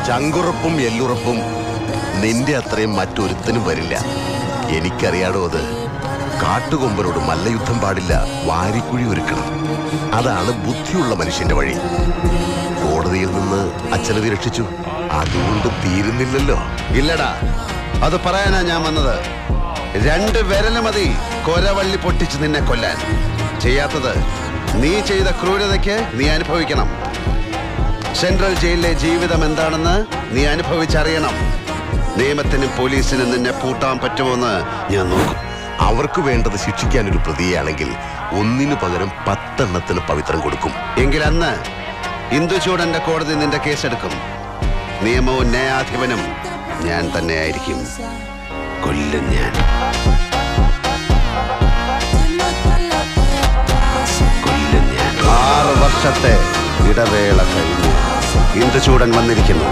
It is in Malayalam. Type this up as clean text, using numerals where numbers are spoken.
ചങ്കുറപ്പും എല്ലുറപ്പും നിന്റെ അത്രയും മറ്റൊരുത്തനും വരില്ല. എനിക്കറിയാടോ അത്. കാട്ടുകൊമ്പനോട് മല്ലയുദ്ധം പാടില്ല, വാരിക്കുഴി ഒരുക്കണം. അതാണ് ബുദ്ധിയുള്ള മനുഷ്യന്റെ വഴി. കോടതിയിൽ നിന്ന് അച്ഛനതി രക്ഷിച്ചു, അതുകൊണ്ട് തീരുന്നില്ലല്ലോ. ഇല്ലടാ, അത് പറയാനാ ഞാൻ വന്നത്. 2 വിരല് മതി കൊരവള്ളി പൊട്ടിച്ച് നിന്നെ കൊല്ലാൻ. ചെയ്യാത്തത് നീ ചെയ്ത ക്രൂരതയ്ക്ക് നീ അനുഭവിക്കണം. സെൻട്രൽ ജയിലിലെ ജീവിതം എന്താണെന്ന് നീ അനുഭവിച്ചറിയണം. നിയമത്തിനും പോലീസിനും നിന്നെ പൂട്ടാൻ പറ്റുമോന്ന് ഞാൻ നോക്കും. അവർക്ക് വേണ്ടത് ശിക്ഷിക്കാനൊരു പ്രതിയാണെങ്കിൽ 1 പകരം 10 എണ്ണത്തിന് പവിത്രം കൊടുക്കും. എങ്കിൽ അന്ന് ഇന്ദുചൂടന്റെ കോടതി നിന്റെ കേസെടുക്കും. നിയമവും ന്യായാധിപനും ഞാൻ തന്നെയായിരിക്കും. കൊല്ലും ഞാൻ. കൊല്ലും ഞാൻ. 6 വർഷത്തെ ഇടവേള കഴിഞ്ഞ് ഇന്ദുചൂടൻ വന്നിരിക്കുന്നു.